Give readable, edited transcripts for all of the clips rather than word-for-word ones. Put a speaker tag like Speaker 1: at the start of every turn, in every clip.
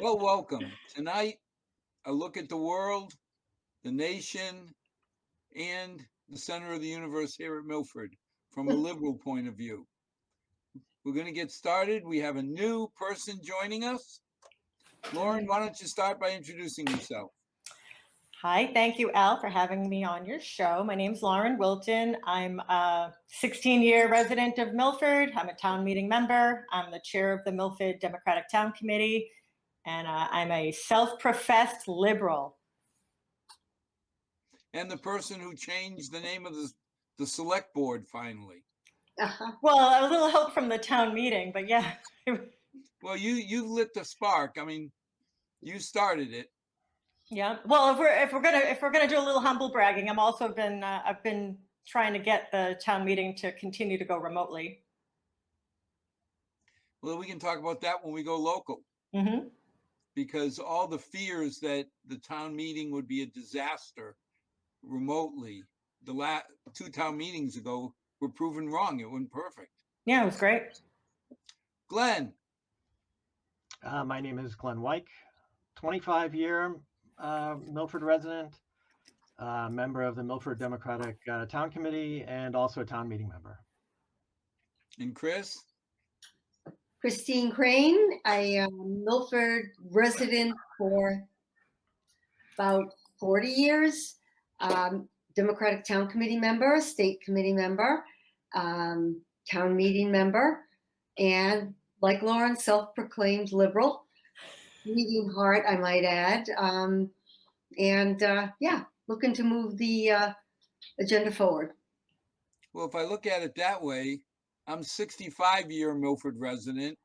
Speaker 1: Well, welcome. Tonight, a look at the world, the nation, and the center of the universe here at Milford from a liberal point of view. We're going to get started. We have a new person joining us. Lauren, why don't you start by introducing yourself?
Speaker 2: Hi, thank you, Al, for having me on your show. My name's Lauren Wilton. I'm a 16-year resident of Milford. I'm a town meeting member. I'm the chair of the Milford Democratic Town Committee, and I'm a self-professed liberal.
Speaker 1: And the person who changed the name of the select board finally.
Speaker 2: Well, a little help from the town meeting, but yeah.
Speaker 1: Well, you lit the spark. I mean, you started it.
Speaker 2: Yeah. Well, if we're gonna do a little humble bragging, I've been trying to get the town meeting to continue to go remotely.
Speaker 1: Well, we can talk about that when we go local.
Speaker 2: Mm-hmm.
Speaker 1: Because all the fears that the town meeting would be a disaster remotely, the last 2 town meetings ago were proven wrong. It went perfect.
Speaker 2: Yeah, it was great.
Speaker 1: Glenn.
Speaker 3: My name is Glenn Wiech, 25-year Milford resident, member of the Milford Democratic Town Committee, and also a town meeting member.
Speaker 1: And Chris?
Speaker 4: Christine Crean. I am Milford resident for about 40 years. Democratic Town Committee member, state committee member, town meeting member, and like Lauren, self-proclaimed liberal, bleeding heart, I might add. Yeah, looking to move the agenda forward.
Speaker 1: Well, if I look at it that way, I'm 65-year Milford resident,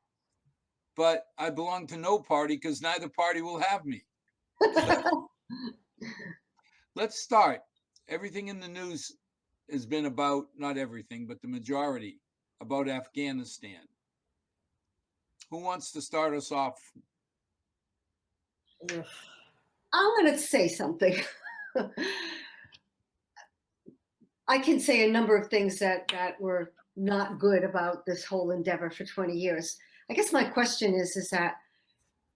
Speaker 1: but I belong to no party because neither party will have me. Let's start. Everything in the news has been about, not everything, but the majority, about Afghanistan. Who wants to start us off?
Speaker 4: I'm going to say something. I can say a number of things that were not good about this whole endeavor for 20 years. I guess my question is that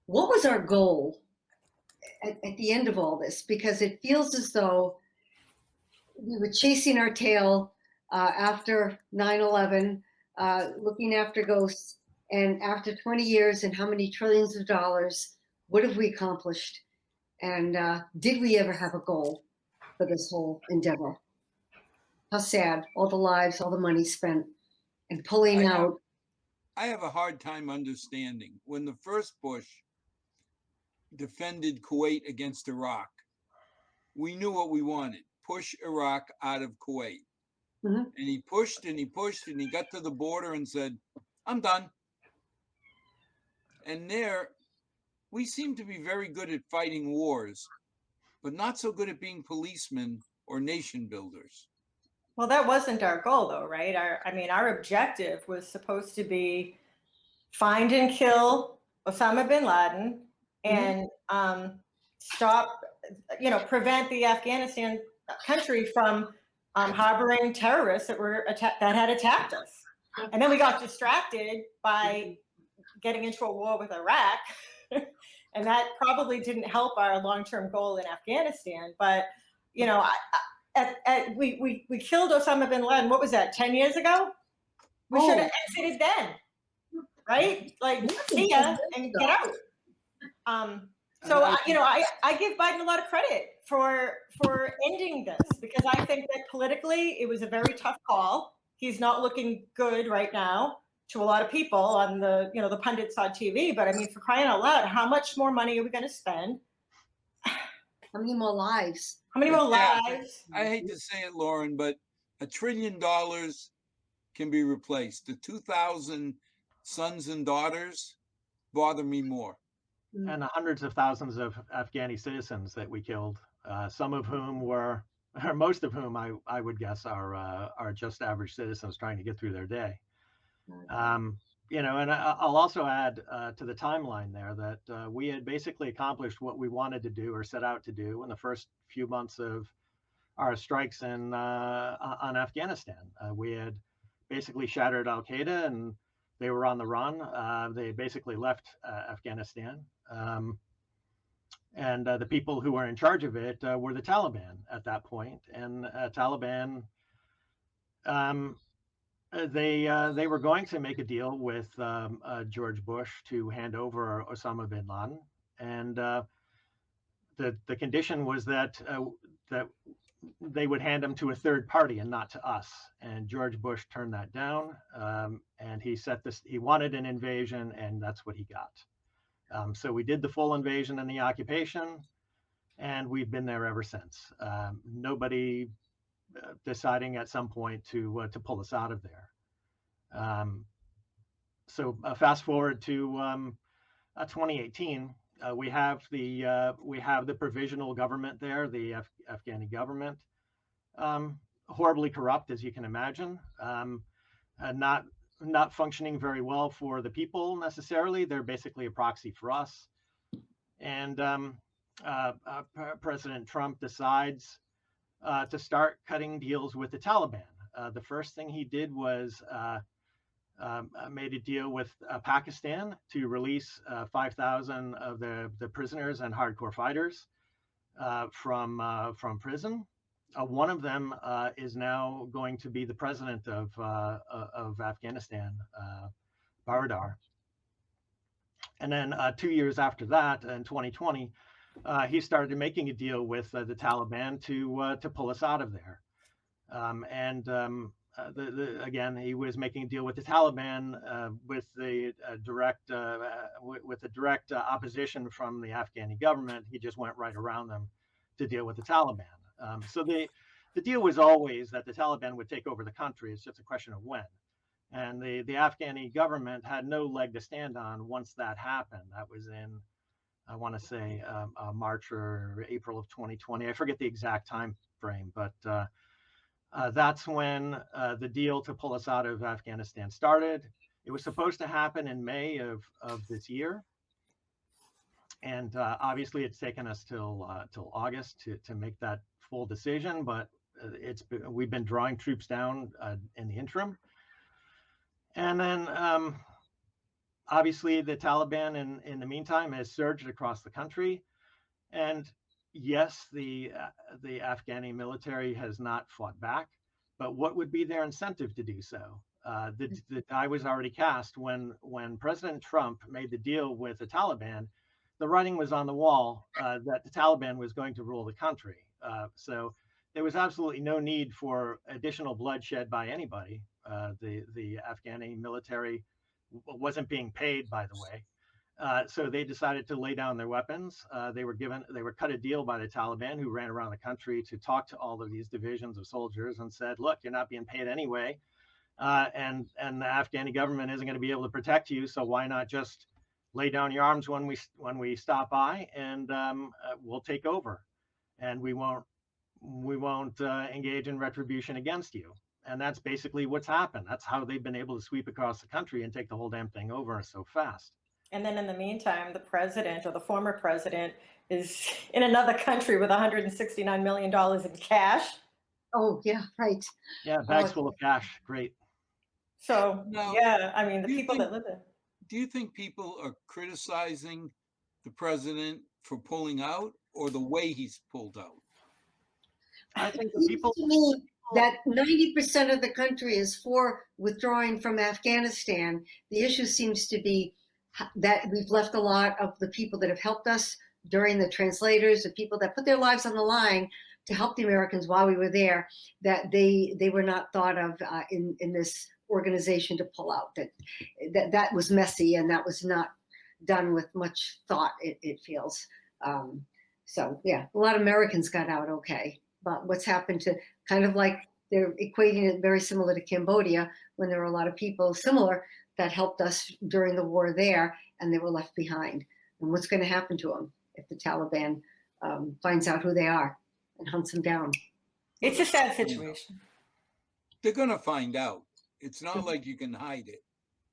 Speaker 4: what was our goal at the end of all this? Because it feels as though we were chasing our tail after 9/11, looking after ghosts, and after 20 years and how many trillions of dollars, what have we accomplished? And did we ever have a goal for this whole endeavor? How sad, all the lives, all the money spent, and pulling out.
Speaker 1: I have a hard time understanding when the first Bush defended Kuwait against Iraq. We knew what we wanted, push Iraq out of Kuwait. Mm-hmm. And he pushed and he pushed and he got to the border and said, I'm done. And there, we seem to be very good at fighting wars, but not so good at being policemen or nation builders.
Speaker 2: Well, that wasn't our goal, though, right? Our objective was supposed to be find and kill Osama bin Laden and prevent the Afghanistan country from harboring terrorists that had attacked us. And then we got distracted by getting into a war with Iraq, and that probably didn't help our long-term goal in Afghanistan. But we killed Osama bin Laden. What was that? 10 years ago? We should have exited then, right? Like, see ya and get out. I give Biden a lot of credit for ending this, because I think that politically it was a very tough call. He's not looking good right now to a lot of people on the pundits on TV. But I mean, for crying out loud, how much more money are we going to spend?
Speaker 4: How many more lives?
Speaker 2: How many more lives?
Speaker 1: I hate to say it, Lauren, but $1 trillion can be replaced. The 2,000 sons and daughters bother me more.
Speaker 3: And the hundreds of thousands of Afghani citizens that we killed, some of whom or most of whom I would guess are just average citizens trying to get through their day. And I'll also add to the timeline there that we had basically accomplished what we wanted to do or set out to do in the first few months of our strikes on Afghanistan. We had basically shattered Al Qaeda and They were on the run. They basically left Afghanistan. And the people who were in charge of it were the Taliban at that point. And Taliban, they were going to make a deal with George Bush to hand over Osama bin Laden, and the condition was that that they would hand him to a third party and not to us. And George Bush turned that down, and he set this. He wanted an invasion, and that's what he got. So we did the full invasion and the occupation, and we've been there ever since. Nobody deciding at some point to pull us out of there. So fast forward to 2018, we have the provisional government there, the Afghani government, horribly corrupt, as you can imagine, not functioning very well for the people necessarily. They're basically a proxy for us. And President Trump decides to start cutting deals with the Taliban. The first thing he did was made a deal with Pakistan to release 5,000 of the prisoners and hardcore fighters from prison. One of them is now going to be the president of Afghanistan, Baradar. And then 2 years after that, in 2020, he started making a deal with the Taliban to pull us out of there. Again, he was making a deal with the Taliban with the direct opposition from the Afghani government. He just went right around them to deal with the Taliban. So the deal was always that the Taliban would take over the country. It's just a question of when. And the Afghani government had no leg to stand on once that happened. That was in, I want to say, March or April of 2020. I forget the exact time frame, but that's when the deal to pull us out of Afghanistan started. It was supposed to happen in May of this year. And obviously it's taken us till August to make that full decision, but we've been drawing troops down in the interim. And then obviously the Taliban in the meantime has surged across the country. And yes, the Afghani military has not fought back, but what would be their incentive to do so? The die was already cast when President Trump made the deal with the Taliban. The writing was on the wall that the Taliban was going to rule the country. So there was absolutely no need for additional bloodshed by anybody. The Afghani military wasn't being paid, by the way. So they decided to lay down their weapons. They were cut a deal by the Taliban, who ran around the country to talk to all of these divisions of soldiers and said, look, you're not being paid anyway. And the Afghani government isn't going to be able to protect you. So why not just lay down your arms when we stop by, and we'll take over, and we won't engage in retribution against you. And that's basically what's happened. That's how they've been able to sweep across the country and take the whole damn thing over so fast.
Speaker 2: And then in the meantime, the president or the former president is in another country with $169 million in cash.
Speaker 4: Oh, yeah, right.
Speaker 3: Yeah, bags full of cash. Great.
Speaker 2: So,
Speaker 1: Now,
Speaker 2: yeah, I mean, the people that live there.
Speaker 1: Do you think people are criticizing the president for pulling out, or the way he's pulled out?
Speaker 3: I think the
Speaker 4: It
Speaker 3: people.
Speaker 4: seems to me that 90% of the country is for withdrawing from Afghanistan. The issue seems to be that we've left a lot of the people that have helped us during the translators, the people that put their lives on the line to help the Americans while we were there, that they were not thought of in this organization to pull out. That was messy, and that was not done with much thought, it feels. So yeah, a lot of Americans got out okay. But what's happened to, kind of like they're equating it very similar to Cambodia, when there were a lot of people similar that helped us during the war there, and they were left behind. And what's going to happen to them if the Taliban finds out who they are and hunts them down?
Speaker 2: It's a sad situation.
Speaker 1: They're going to find out. It's not like you can hide it.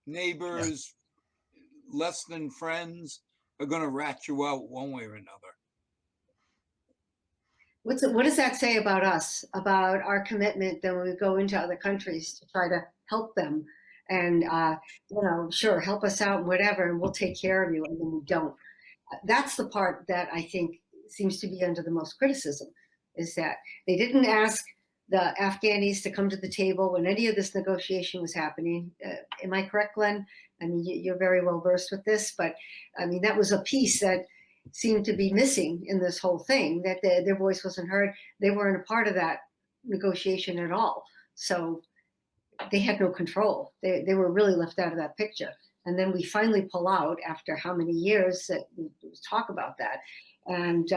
Speaker 1: Neighbors, less than friends, are going to rat you out one way or another.
Speaker 4: What does that say about us, about our commitment that when we go into other countries to try to help them, and sure, help us out, whatever, and we'll take care of you, and then we don't. That's the part that I think seems to be under the most criticism, is that they didn't ask the Afghanis to come to the table when any of this negotiation was happening. Am I correct, Glenn? I mean, you're very well versed with this, but I mean, that was a piece that seemed to be missing in this whole thing, that their voice wasn't heard. They weren't a part of that negotiation at all. So they had no control. They were really left out of that picture. And then we finally pull out after how many years that we talk about that. And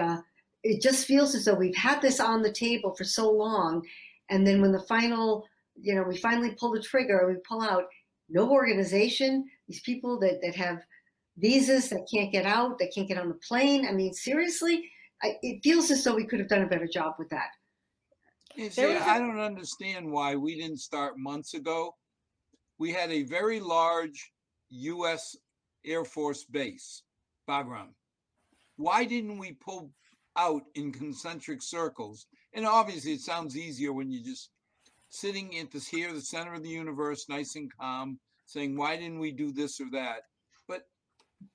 Speaker 4: it just feels as though we've had this on the table for so long. And then when the final, we finally pull the trigger, we pull out, no organization, these people that have visas that can't get out, that can't get on the plane. I mean, seriously, it feels as though we could have done a better job with that.
Speaker 1: I don't understand why we didn't start months ago. We had a very large U.S. Air Force base, Bagram. Why didn't we pull out in concentric circles? And obviously it sounds easier when you're just sitting at the center of the universe, nice and calm, saying, why didn't we do this or that? But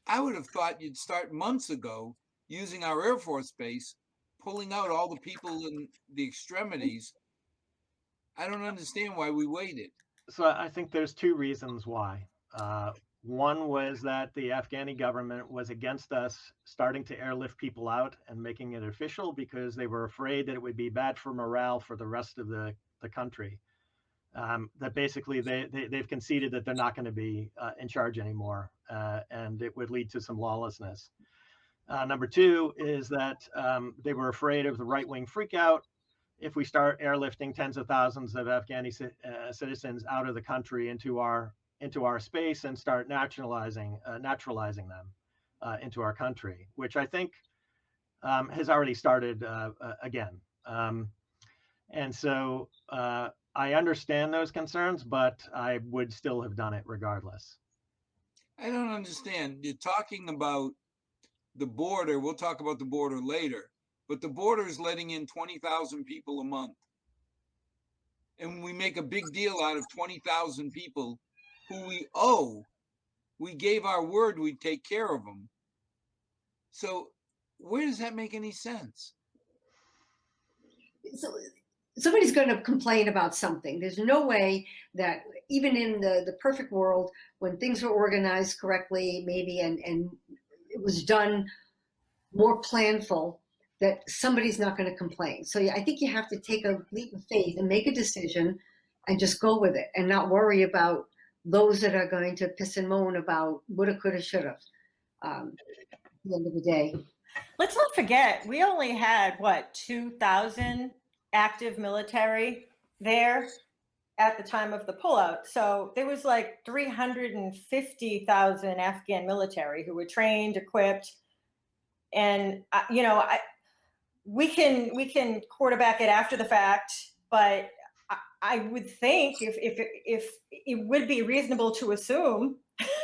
Speaker 1: I would have thought you'd start months ago using our Air Force base, pulling out all the people in the extremities. I don't understand why we waited.
Speaker 3: So I think there's two reasons why. One was that the Afghani government was against us starting to airlift people out and making it official because they were afraid that it would be bad for morale for the rest of the country. That basically they've conceded that they're not going to be in charge anymore, and it would lead to some lawlessness. Number two is that they were afraid of the right-wing freakout if we start airlifting tens of thousands of Afghani citizens out of the country into our space and start naturalizing them into our country, which I think has already started again. And so I understand those concerns, but I would still have done it regardless.
Speaker 1: I don't understand. You're talking about the border. We'll talk about the border later, but the border is letting in 20,000 people a month. And we make a big deal out of 20,000 people who we owe. We gave our word we'd take care of them. So where does that make any sense?
Speaker 4: So somebody's going to complain about something. There's no way that even in the perfect world, when things were organized correctly, maybe, and it was done more planful, that somebody's not going to complain. So I think you have to take a leap of faith and make a decision and just go with it and not worry about those that are going to piss and moan about woulda, coulda, shoulda. At the end of the day.
Speaker 2: Let's not forget, we only had, 2,000 active military there at the time of the pullout. So there was like 350,000 Afghan military who were trained, equipped, and we can quarterback it after the fact, but I would think if it would be reasonable to assume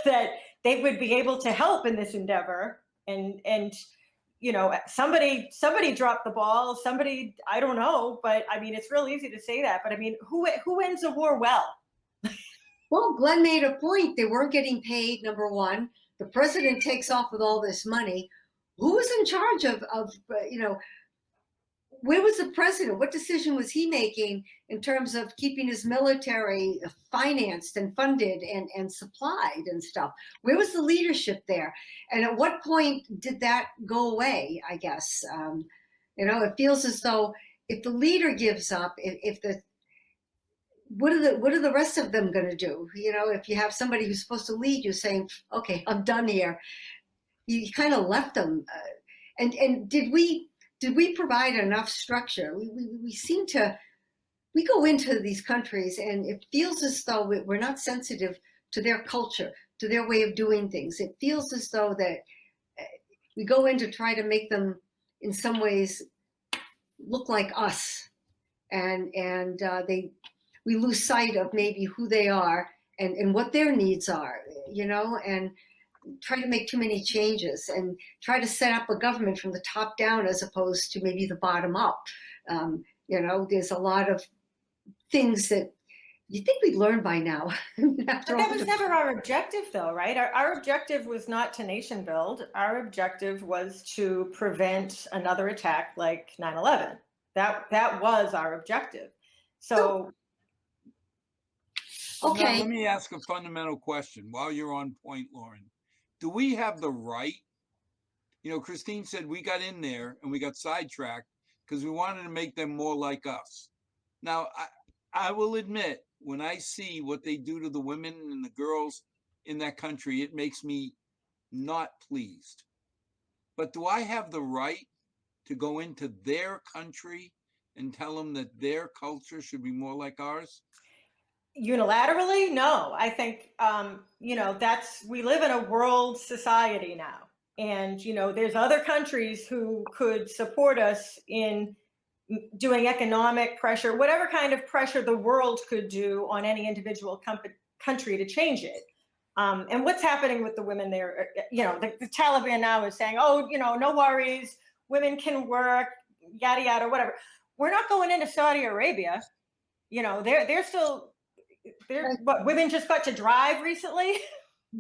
Speaker 2: that they would be able to help in this endeavor, and somebody dropped the ball, somebody, I don't know, but I mean, it's real easy to say that, but I mean, who ends a war well?
Speaker 4: Well, Glenn made a point. They weren't getting paid, number one. The president takes off with all this money. Who was in charge of where was the president? What decision was he making in terms of keeping his military financed and funded and supplied and stuff? Where was the leadership there? And at what point did that go away, I guess? It feels as though if the leader gives up, what are the rest of them going to do? If you have somebody who's supposed to lead you saying, okay, I'm done here, you kind of left them. And did we provide enough structure? We seem to, we go into these countries and it feels as though we're not sensitive to their culture, to their way of doing things. It feels as though that we go in to try to make them in some ways look like us. And we lose sight of maybe who they are and what their needs are, and try to make too many changes and try to set up a government from the top down as opposed to maybe the bottom up. There's a lot of things that You think we'd learn by now? After
Speaker 2: But that
Speaker 4: all
Speaker 2: was
Speaker 4: the-
Speaker 2: never our objective, though, right? Our objective was not to nation build. Our objective was to prevent another attack like 9/11. That was our objective. So
Speaker 1: Now,
Speaker 4: Okay.
Speaker 1: let me ask a fundamental question while you're on point, Lauren. Do we have the right? You know, Christine said we got in there and we got sidetracked because we wanted to make them more like us. Now, I will admit, when I see what they do to the women and the girls in that country, it makes me not pleased. But do I have the right to go into their country and tell them that their culture should be more like ours?
Speaker 2: unilaterally, no. I think we live in a world society now, and there's other countries who could support us in doing economic pressure, whatever kind of pressure the world could do on any individual country to change it. And what's happening with the women there? The Taliban now is saying, oh, no worries, women can work, yada yada, whatever. We're not going into Saudi Arabia. They're still. What, women just got to drive recently?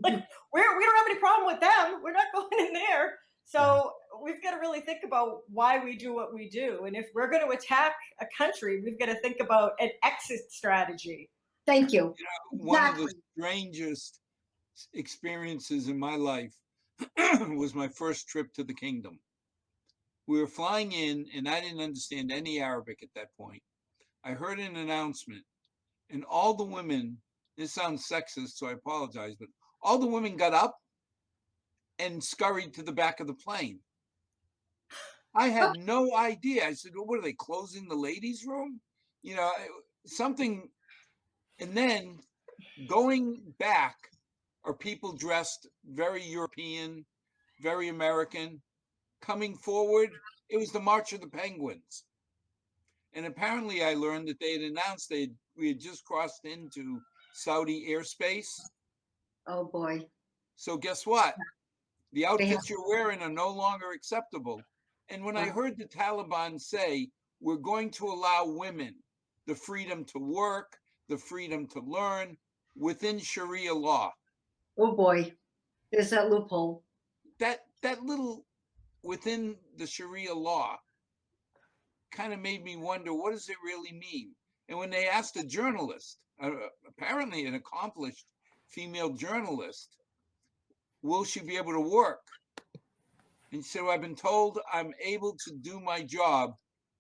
Speaker 2: Like we don't have any problem with them. We're not going in there. So we've got to really think about why we do what we do. And if we're going to attack a country, we've got to think about an exit strategy.
Speaker 4: Thank you.
Speaker 1: One of the strangest experiences in my life was my first trip to the kingdom. We were flying in, and I didn't understand any Arabic at that point. I heard an announcement, and all the women, this sounds sexist, so I apologize, but all the women got up and scurried to the back of the plane. I had no idea. I said, well, what are they, closing the ladies' room? Something. And then going back are people dressed very European, very American. Coming forward, it was the March of the Penguins. And apparently I learned that they had announced we had just crossed into Saudi airspace.
Speaker 4: Oh boy.
Speaker 1: So guess what? The outfits you're wearing are no longer acceptable. And when I heard the Taliban say, we're going to allow women the freedom to work, the freedom to learn within Sharia law.
Speaker 4: Oh boy. There's that loophole.
Speaker 1: That little within the Sharia law kind of made me wonder, what does it really mean? And when they asked a journalist, apparently an accomplished female journalist, will she be able to work? And so I've been told I'm able to do my job,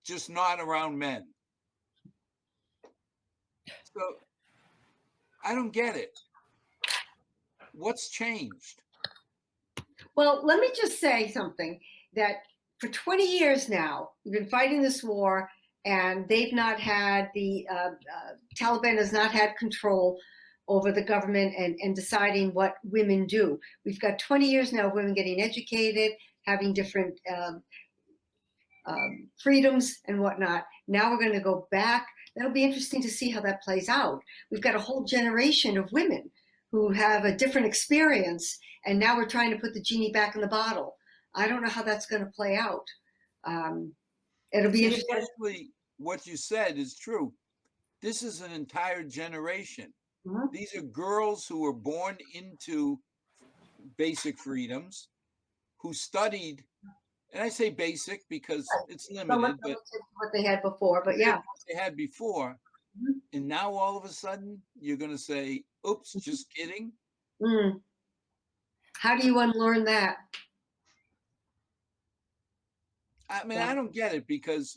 Speaker 1: just not around men. So I don't get it. What's changed?
Speaker 4: Well, let me just say something, that for 20 years now, we've been fighting this war, and they've not had Taliban has not had control over the government and deciding what women do. We've got 20 years now of women getting educated, having different freedoms and whatnot. Now we're going to go back. That'll be interesting to see how that plays out. We've got a whole generation of women who have a different experience, and now we're trying to put the genie back in the bottle. I don't know how that's going to play out. It'll be interesting.
Speaker 1: Especially what you said is true. This is an entire generation.
Speaker 4: Mm-hmm.
Speaker 1: These are girls who were born into basic freedoms, who studied, and I say basic because it's limited, but
Speaker 4: what they had before, but yeah.
Speaker 1: What they had before.
Speaker 4: Mm-hmm.
Speaker 1: And now all of a sudden you're going to say, oops, just kidding.
Speaker 4: Mm. How do you unlearn that?
Speaker 1: I mean, I don't get it, because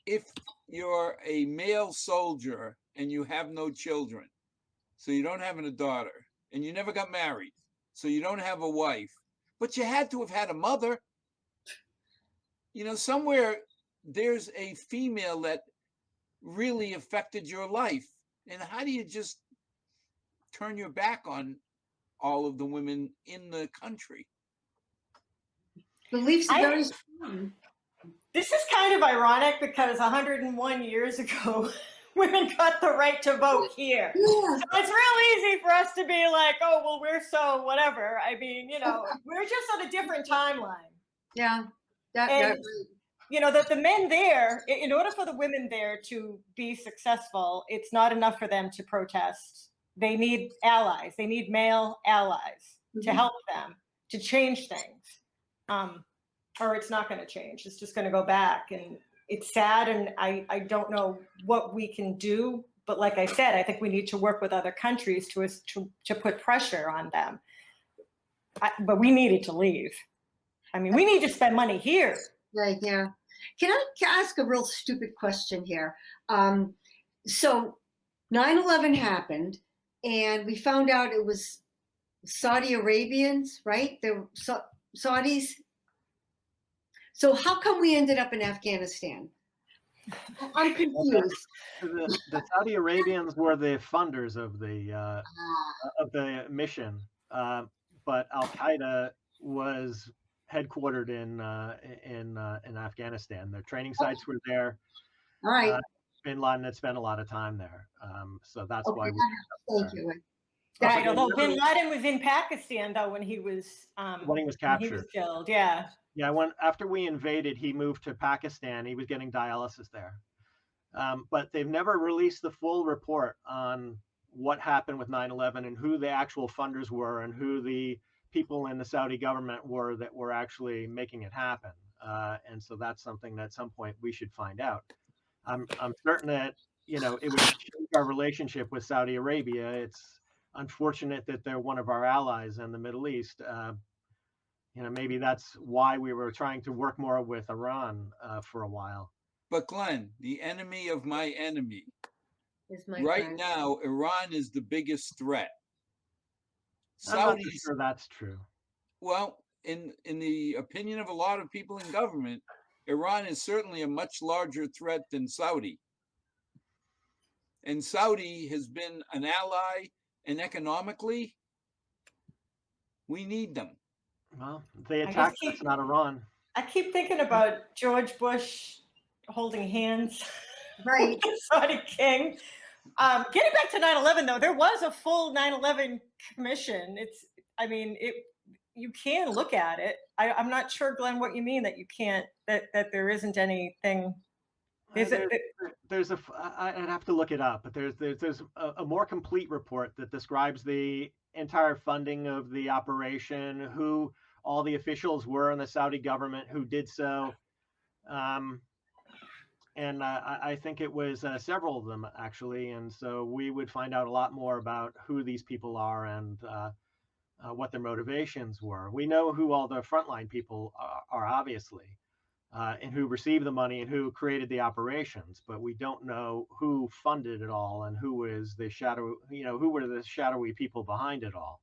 Speaker 1: if you're a male soldier and you have no children, so you don't have a daughter, and you never got married, so you don't have a wife, but you had to have had a mother. Somewhere there's a female that really affected your life. And how do you just turn your back on all of the women in the country?
Speaker 4: Beliefs are very strong.
Speaker 2: This is kind of ironic because 101 years ago, women got the right to vote here.
Speaker 4: Yeah.
Speaker 2: So it's real easy for us to be like, oh, well, we're so whatever. I mean, we're just on a different timeline.
Speaker 4: Yeah.
Speaker 2: the men there, in order for the women there to be successful, it's not enough for them to protest. They need allies. They need male allies to help them to change things. Or it's not going to change. It's just going to go back. And it's sad. And I don't know what we can do. But like I said, I think we need to work with other countries to put pressure on them. But we needed to leave. I mean, we need to spend money here.
Speaker 4: Right, yeah. Can I ask a real stupid question here? So 9/11 happened, and we found out it was Saudi Arabians, right? They were Saudis. So how come we ended up in Afghanistan? I'm confused.
Speaker 3: The Saudi Arabians were the funders of the mission, but Al Qaeda was headquartered in Afghanistan. Their training sites were there.
Speaker 4: All right.
Speaker 3: Bin Laden had spent a lot of time there, so that's
Speaker 4: Okay,
Speaker 3: why.
Speaker 4: thank you.
Speaker 2: Right, although Bin Laden was in Pakistan though when he was
Speaker 3: captured.
Speaker 2: when he was killed. Yeah.
Speaker 3: Yeah, after we invaded, he moved to Pakistan. He was getting dialysis there, but they've never released the full report on what happened with 9/11 and who the actual funders were and who the people in the Saudi government were that were actually making it happen. And so that's something that at some point we should find out. I'm certain that it would change our relationship with Saudi Arabia. It's unfortunate that they're one of our allies in the Middle East. Maybe that's why we were trying to work more with Iran for a while.
Speaker 1: But Glenn, the enemy of my enemy,
Speaker 4: Is my
Speaker 1: right
Speaker 4: friend.
Speaker 1: now, Iran is the biggest threat.
Speaker 3: I'm not
Speaker 1: Saudis,
Speaker 3: sure that's true.
Speaker 1: well, in the opinion of a lot of people in government, Iran is certainly a much larger threat than Saudi. And Saudi has been an ally, and economically, we need them.
Speaker 3: Well, they
Speaker 2: I just
Speaker 3: attacked
Speaker 2: keep-
Speaker 3: us, not Iran.
Speaker 2: I keep thinking about George Bush holding hands
Speaker 4: Right.
Speaker 2: with the Saudi king. Getting back to 9/11 though, there was a full 9/11 commission. You can look at it. I'm not sure, Glenn, what you mean that you can't, that there isn't anything.
Speaker 3: I'd have to look it up, but there's a more complete report that describes the entire funding of the operation, who all the officials were in the Saudi government who did so. And I think it was several of them, actually. And so we would find out a lot more about who these people are and what their motivations were. We know who all the frontline people are obviously, and who received the money and who created the operations, but we don't know who funded it all and who was the who were the shadowy people behind it all.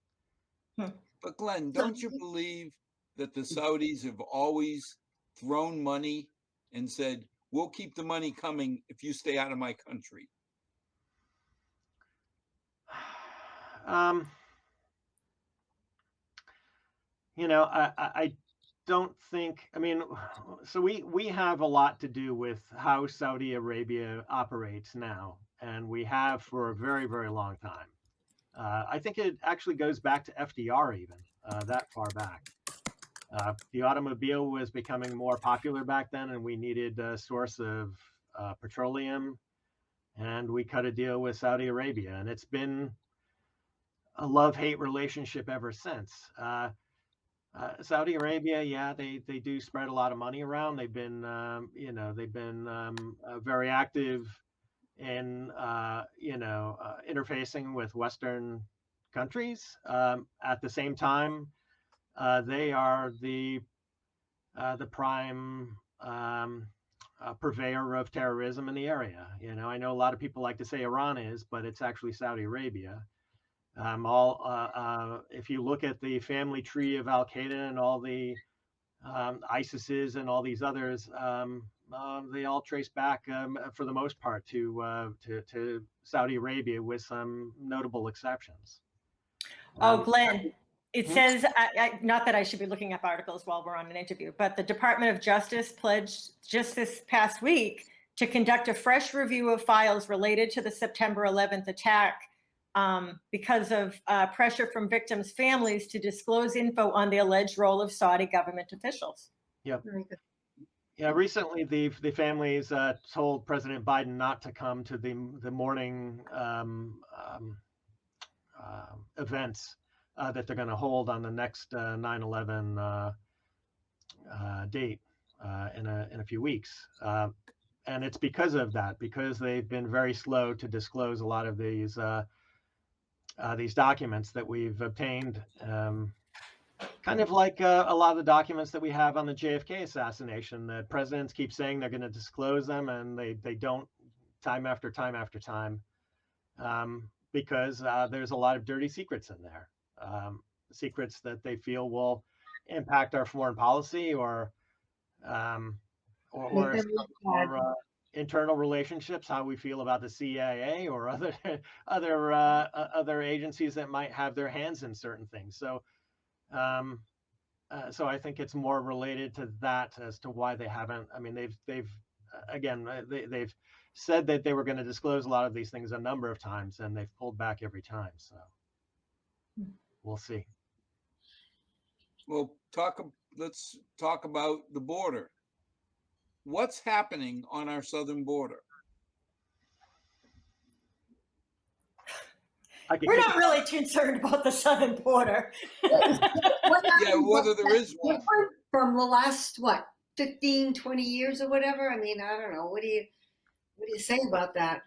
Speaker 1: But Glenn, don't you believe that the Saudis have always thrown money and said, we'll keep the money coming if you stay out of my country? I don't think, so we have a lot to do with how Saudi Arabia operates now, and we have for a very, very long time. I think it actually goes back to FDR even, that far back. The automobile was becoming more popular back then, and we needed a source of petroleum, and we cut a deal with Saudi Arabia, and it's been a love-hate relationship ever since. Saudi Arabia, yeah, they do spread a lot of money around. They've been, very active in, interfacing with Western countries. At the same time, they are the prime purveyor of terrorism in the area. I know a lot of people like to say Iran is, but it's actually Saudi Arabia. If you look at the family tree of Al Qaeda and all the ISIS's and all these others, they all trace back, for the most part, to Saudi Arabia, with some notable exceptions.
Speaker 2: Glenn, it says, not that I should be looking up articles while we're on an interview, but the Department of Justice pledged just this past week to conduct a fresh review of files related to the September 11th attack, because of pressure from victims' families to disclose info on the alleged role of Saudi government officials.
Speaker 3: Yep. Yeah, recently the families told President Biden not to come to the morning events that they're going to hold on the next 9/11 date in a few weeks, and it's because of that, because they've been very slow to disclose a lot of these documents that we've obtained. Kind of like a lot of the documents that we have on the JFK assassination, that presidents keep saying they're going to disclose them, and they don't, time after time after time, because there's a lot of dirty secrets in there, secrets that they feel will impact our foreign policy or internal relationships, how we feel about the CIA or other agencies that might have their hands in certain things. So I think it's more related to that as to why they haven't. I mean, they've said that they were going to disclose a lot of these things a number of times, and they've pulled back every time. So we'll see.
Speaker 1: Well, let's talk about the border. What's happening on our southern border?
Speaker 2: We're not really concerned about the southern border.
Speaker 1: Yeah, whether there is one.
Speaker 4: From the last, 15, 20 years or whatever? I mean, I don't know. What do you say about that?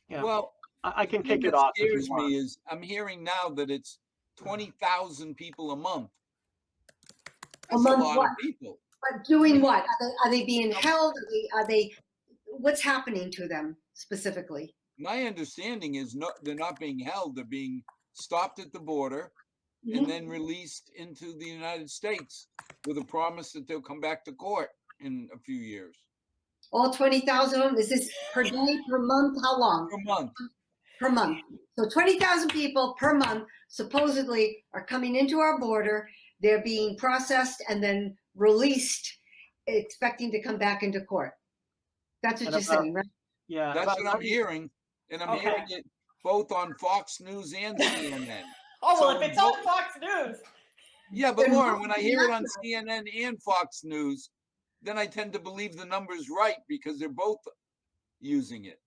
Speaker 3: Yeah.
Speaker 1: Well,
Speaker 3: I can kick it off.
Speaker 1: What scares me is I'm hearing now that it's 20,000 people a month. That's a lot of people.
Speaker 4: But doing what? Are they being held? Are they? What's happening to them specifically?
Speaker 1: My understanding is they're not being held. They're being stopped at the border and then released into the United States with a promise that they'll come back to court in a few years.
Speaker 4: All 20,000 of them? Is this per day, per month? How long?
Speaker 1: Per month.
Speaker 4: Per month. So 20,000 people per month supposedly are coming into our border. They're being processed and then released, expecting to come back into court. That's what you're saying, right?
Speaker 3: Yeah.
Speaker 1: That's what I'm hearing. And I'm hearing it both on Fox News and CNN.
Speaker 2: Oh, well, if it's on Fox News.
Speaker 1: Yeah, but Lauren, when I hear it on CNN and Fox News, then I tend to believe the number's right because they're both using it.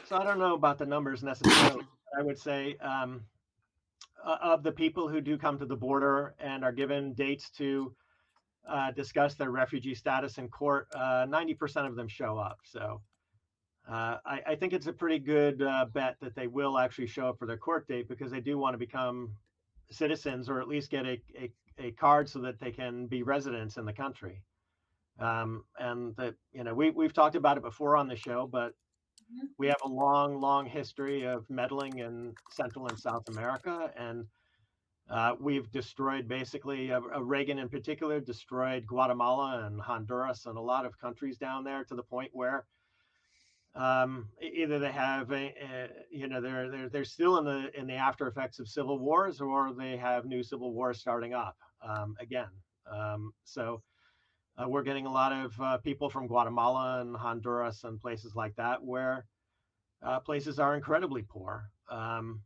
Speaker 3: So I don't know about the numbers necessarily. I would say of the people who do come to the border and are given dates to discuss their refugee status in court, 90% of them show up. So I think it's a pretty good bet that they will actually show up for their court date, because they do want to become citizens, or at least get a card so that they can be residents in the country. And that, we've talked about it before on the show, but we have a long history of meddling in Central and South America, and we've destroyed, basically, Reagan in particular destroyed Guatemala and Honduras and a lot of countries down there, to the point where either they have they're still in the after effects of civil wars, or they have new civil wars starting up again. So we're getting a lot of people from Guatemala and Honduras and places like that, where places are incredibly poor, and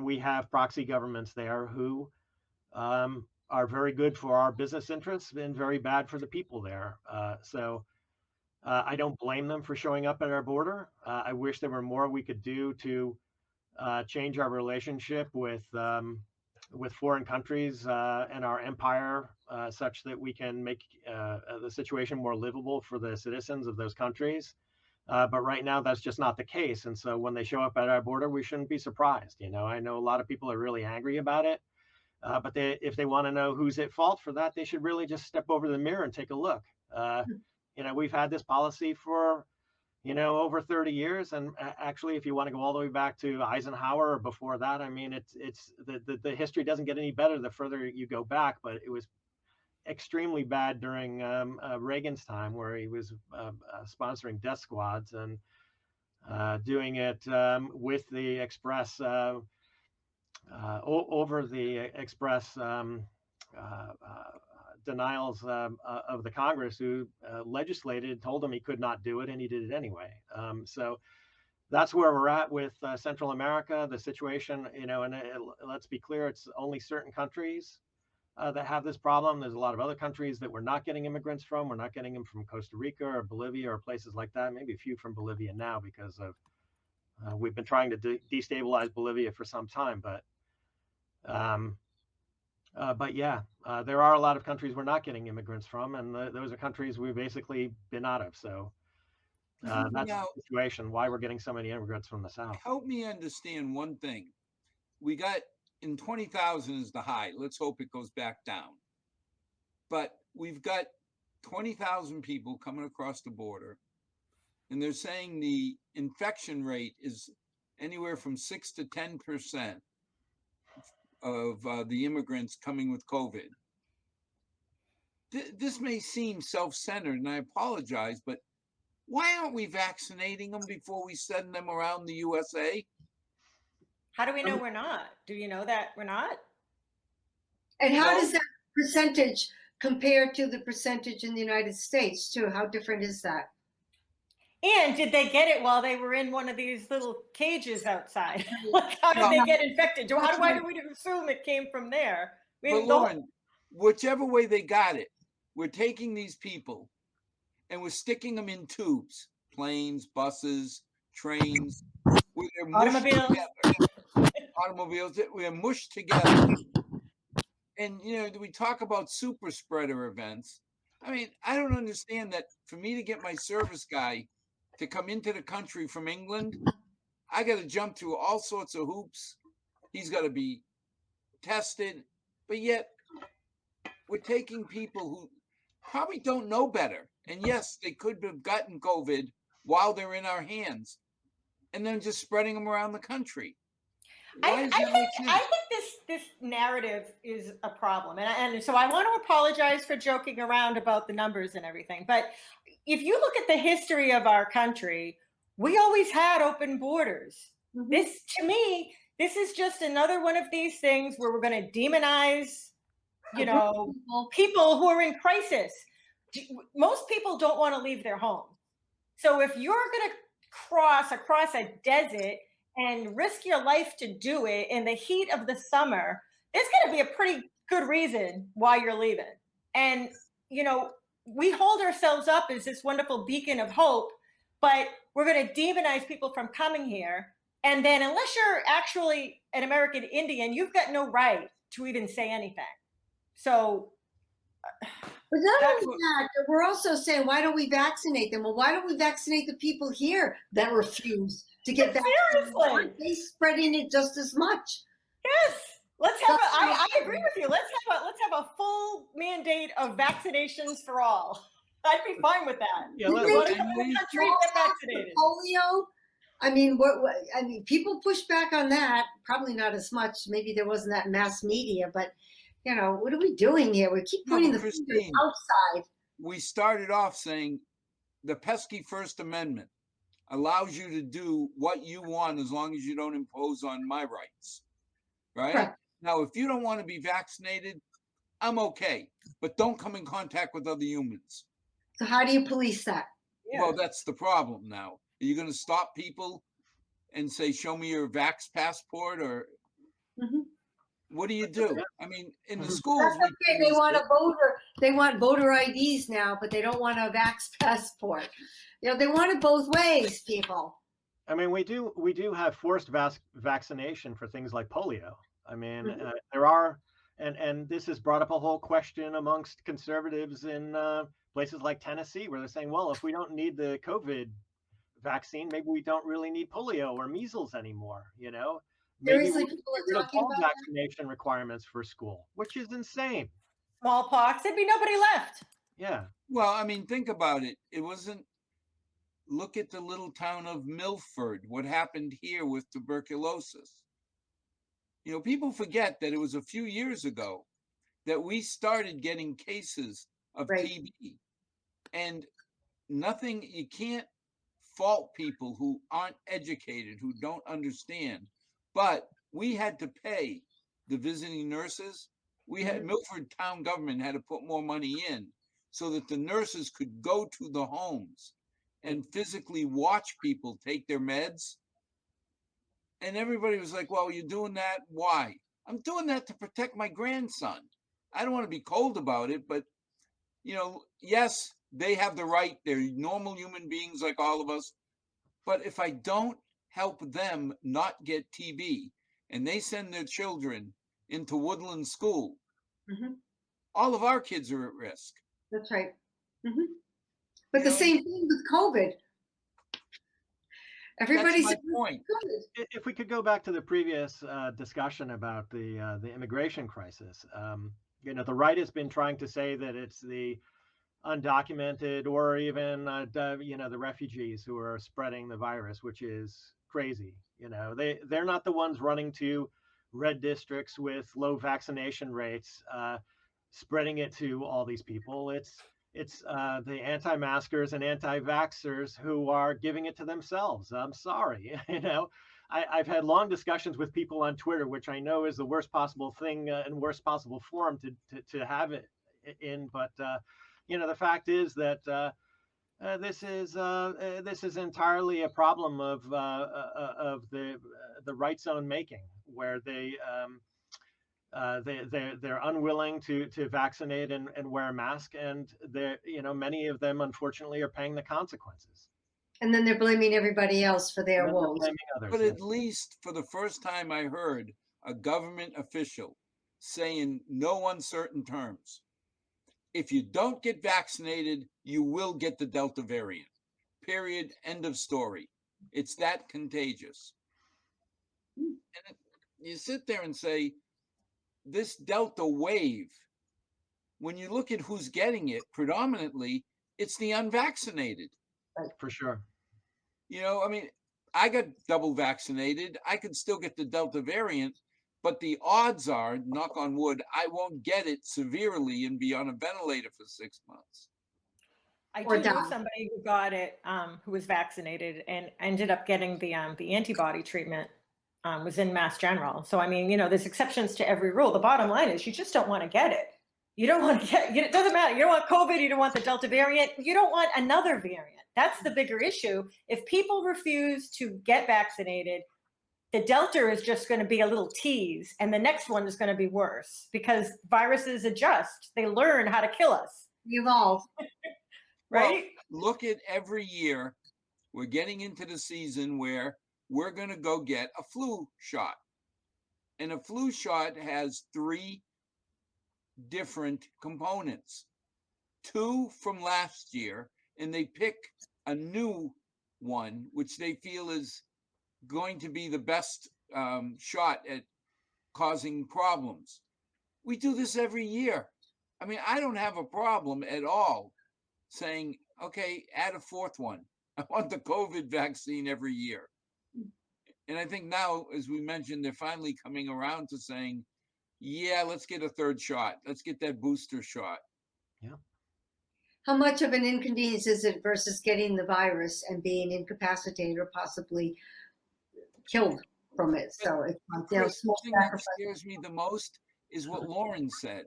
Speaker 3: we have proxy governments there who are very good for our business interests and very bad for the people there. So I don't blame them for showing up at our border. I wish there were more we could do to change our relationship with foreign countries and our empire, such that we can make the situation more livable for the citizens of those countries. But right now, that's just not the case. And so when they show up at our border, we shouldn't be surprised. I know a lot of people are really angry about it. But if they want to know who's at fault for that, they should really just step over the mirror and take a look. We've had this policy for, over 30 years. And actually, if you want to go all the way back to Eisenhower or before that, I mean, it's the history doesn't get any better the further you go back. But it was extremely bad during Reagan's time, where he was sponsoring death squads and doing it with the express over the express denials of the Congress, who legislated, told him he could not do it, and he did it anyway. So that's where we're at with Central America, the situation, and let's be clear, it's only certain countries that have this problem. There's a lot of other countries that we're not getting immigrants from. We're not getting them from Costa Rica or Bolivia or places like that. Maybe a few from Bolivia now because of we've been trying to destabilize Bolivia for some time. But yeah, there are a lot of countries we're not getting immigrants from, and those are countries we've basically been out of. So that's
Speaker 1: Now,
Speaker 3: the situation. Why we're getting so many immigrants from the south.
Speaker 1: help me understand one thing. We got in 20,000 is the high. Let's hope it goes back down. But we've got 20,000 people coming across the border, and they're saying the infection rate is anywhere from 6 to 10% of the immigrants coming with COVID. This may seem self-centered, and I apologize, but why aren't we vaccinating them before we send them around the USA?
Speaker 2: How do we know we're not? Do you know that we're not?
Speaker 4: And how
Speaker 1: No.
Speaker 4: does that percentage compare to the percentage in the United States too? How different is that?
Speaker 2: And did they get it while they were in one of these little cages outside? Like, how did they get infected? Why do we assume it came from there? I mean,
Speaker 1: But Lauren, whichever way they got it, we're taking these people and we're sticking them in tubes, planes, buses, trains, where they're mushed
Speaker 2: Automobiles.
Speaker 1: together. Automobiles, we're mushed together. And, we talk about super spreader events. I mean, I don't understand that for me to get my service guy to come into the country from England, I got to jump through all sorts of hoops. He's got to be tested, but yet we're taking people who probably don't know better. And yes, they could have gotten COVID while they're in our hands, and then just spreading them around the country.
Speaker 2: I think this narrative is a problem, and so I want to apologize for joking around about the numbers and everything. But if you look at the history of our country, we always had open borders.
Speaker 4: Mhm.
Speaker 2: This, to me, this is just another one of these things where we're going to demonize, people who are in crisis. Most people don't want to leave their home. So if you're going to cross across a desert and risk your life to do it in the heat of the summer, there's going to be a pretty good reason why you're leaving. And, we hold ourselves up as this wonderful beacon of hope, but we're going to demonize people from coming here. And then unless you're actually an American Indian, you've got no right to even say anything. So.
Speaker 4: But not only that, we're also saying, why don't we vaccinate them? Well, why don't we vaccinate the people here that refuse to get vaccinated?
Speaker 2: Seriously.
Speaker 4: They spreading it just as much.
Speaker 2: Yes. Let's have I agree with you. Let's have a full mandate of vaccinations for all. I'd be fine with that.
Speaker 3: Yeah,
Speaker 2: Countries get vaccinated.
Speaker 4: Polio. I mean, people push back on that. Probably not as much. Maybe there wasn't that mass media, but what are we doing here? We keep pointing the finger outside.
Speaker 1: We started off saying the pesky First Amendment allows you to do what you want as long as you don't impose on my rights, right?
Speaker 4: Correct.
Speaker 1: Now, if you don't want to be vaccinated, I'm okay, but don't come in contact with other humans.
Speaker 4: So how do you police that?
Speaker 2: Yeah.
Speaker 1: Well, that's the problem now. Are you going to stop people and say, show me your vax passport, or what do you do? I mean, in the schools,
Speaker 4: That's okay. They want voter IDs now, but they don't want a vax passport. They want it both ways, people.
Speaker 3: I mean, we do have forced vaccination for things like polio. I mean, there are, and this has brought up a whole question amongst conservatives in places like Tennessee, where they're saying, well, if we don't need the COVID vaccine, maybe we don't really need polio or measles anymore. Maybe
Speaker 4: Seriously,
Speaker 3: we
Speaker 4: people
Speaker 3: get
Speaker 4: are
Speaker 3: rid of
Speaker 4: talking
Speaker 3: all
Speaker 4: about
Speaker 3: vaccination requirements for school, which is insane.
Speaker 2: Smallpox, there'd be nobody left.
Speaker 3: Yeah.
Speaker 1: well, I mean, think about it. It wasn't. Look at the little town of Milford. What happened here with tuberculosis? People forget that it was a few years ago that we started getting cases of
Speaker 4: Right.
Speaker 1: TB, and you can't fault people who aren't educated, who don't understand, but we had to pay the visiting nurses. Milford town government had to put more money in so that the nurses could go to the homes and physically watch people take their meds. And everybody was like, well, you're doing that. Why? I'm doing that to protect my grandson. I don't want to be cold about it, but yes, they have the right. They're normal human beings like all of us. But if I don't help them not get TB and they send their children into Woodland School, all of our kids are at risk.
Speaker 4: That's right. But the same thing with COVID. Everybody's
Speaker 1: that's my point.
Speaker 3: If we could go back to the previous discussion about the immigration crisis, the right has been trying to say that it's the undocumented or even the refugees who are spreading the virus, which is crazy. They're not the ones running to red districts with low vaccination rates, spreading it to all these people. It's the anti-maskers and anti-vaxxers who are giving it to themselves. I'm sorry. I've had long discussions with people on Twitter, which I know is the worst possible thing and worst possible forum to have it in. But the fact is that this is entirely a problem of the right's own making, where they're unwilling to vaccinate and wear a mask, and many of them unfortunately are paying the consequences.
Speaker 4: And then they're blaming everybody else for their woes.
Speaker 1: But at least for the first time, I heard a government official say in no uncertain terms, if you don't get vaccinated, you will get the Delta variant. Period. End of story. It's that contagious. And you sit there and say, this Delta wave, when you look at who's getting it, predominantly, it's the unvaccinated.
Speaker 3: For sure.
Speaker 1: I got double vaccinated. I could still get the Delta variant, but the odds are, knock on wood, I won't get it severely and be on a ventilator for 6 months.
Speaker 2: I do know somebody who got it, who was vaccinated and ended up getting the antibody treatment, was in Mass General. So, there's exceptions to every rule. The bottom line is you just don't want to get it. You don't want to get it. Doesn't matter. You don't want COVID. You don't want the Delta variant. You don't want another variant. That's the bigger issue. If people refuse to get vaccinated, the Delta is just going to be a little tease, and the next one is going to be worse because viruses adjust. They learn how to kill us.
Speaker 4: Evolve.
Speaker 2: Right?
Speaker 1: Well, look at every year. We're getting into the season where we're going to go get a flu shot. And a flu shot has 3 different components. 2 from last year, and they pick a new one, which they feel is going to be the best shot at causing problems. We do this every year. I don't have a problem at all saying, okay, add a 4th one. I want the COVID vaccine every year. And I think now, as we mentioned, they're finally coming around to saying, yeah, let's get a 3rd shot. Let's get that booster shot.
Speaker 3: Yeah.
Speaker 4: How much of an inconvenience is it versus getting the virus and being incapacitated or possibly killed from it? So it's
Speaker 1: the thing that scares me the most is what Lauren said.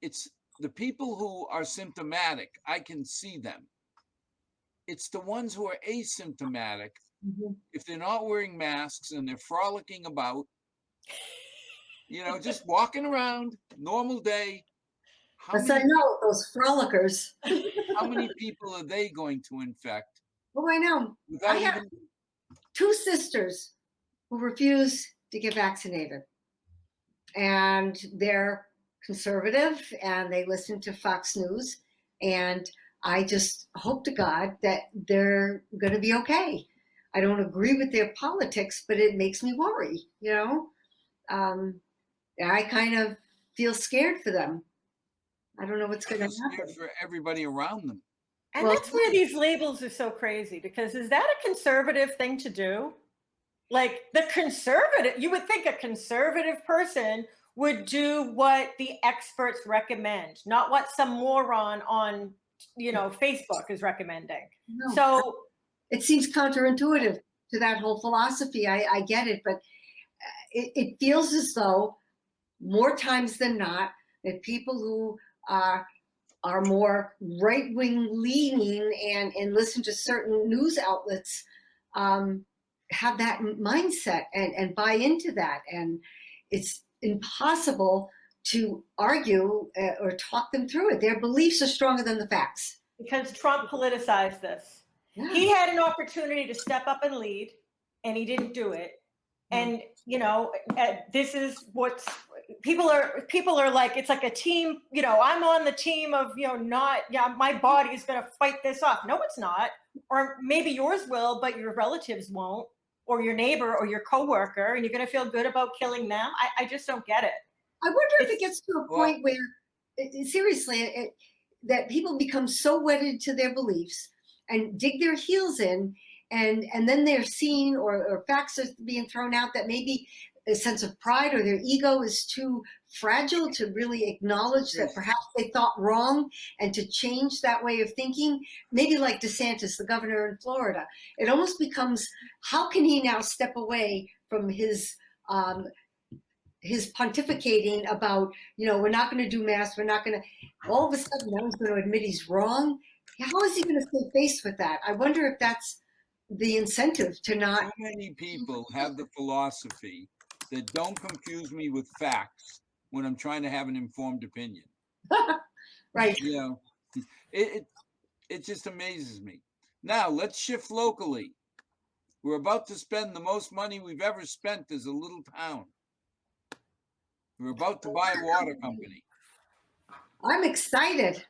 Speaker 1: It's the people who are symptomatic. I can see them. It's the ones who are asymptomatic. If they're not wearing masks and they're frolicking about, just walking around, normal day.
Speaker 4: I know those frolickers.
Speaker 1: How many people are they going to infect?
Speaker 4: Oh, I know. I have 2 sisters who refuse to get vaccinated. And they're conservative and they listen to Fox News. And I just hope to God that they're going to be okay. I don't agree with their politics, but it makes me worry, I kind of feel scared for them. I don't know what's going to happen.
Speaker 1: For everybody around them.
Speaker 2: And that's where these labels are so crazy, because is that a conservative thing to do? Like you would think a conservative person would do what the experts recommend, not what some moron on, Facebook is recommending.
Speaker 4: No.
Speaker 2: So
Speaker 4: it seems counterintuitive to that whole philosophy. I get it, but it feels as though more times than not that people who are more right-wing leaning and listen to certain news outlets have that mindset and buy into that. And it's impossible to argue or talk them through it. Their beliefs are stronger than the facts.
Speaker 2: Because Trump politicized this.
Speaker 4: Yeah.
Speaker 2: He had an opportunity to step up and lead, and he didn't do it. And this is what's people are like. It's like a team. I'm on the team of my body is going to fight this off. No, it's not. Or maybe yours will, but your relatives won't, or your neighbor or your coworker, and you're going to feel good about killing them. I just don't get it.
Speaker 4: I wonder if it gets to a point where, seriously, that people become so wedded to their beliefs and dig their heels in, and then they're seen or facts are being thrown out that maybe a sense of pride or their ego is too fragile to really acknowledge that perhaps they thought wrong and to change that way of thinking. Maybe like DeSantis, the governor in Florida, it almost becomes, how can he now step away from his pontificating about, we're not going to do masks, we're not going to, all of a sudden now he's going to admit he's wrong. How is he going to stay faced with that? I wonder if that's the incentive to not.
Speaker 1: So many people have the philosophy that don't confuse me with facts when I'm trying to have an informed opinion.
Speaker 4: Right.
Speaker 1: It just amazes me. Now let's shift locally. We're about to spend the most money we've ever spent as a little town. We're about to buy a water company.
Speaker 4: I'm excited.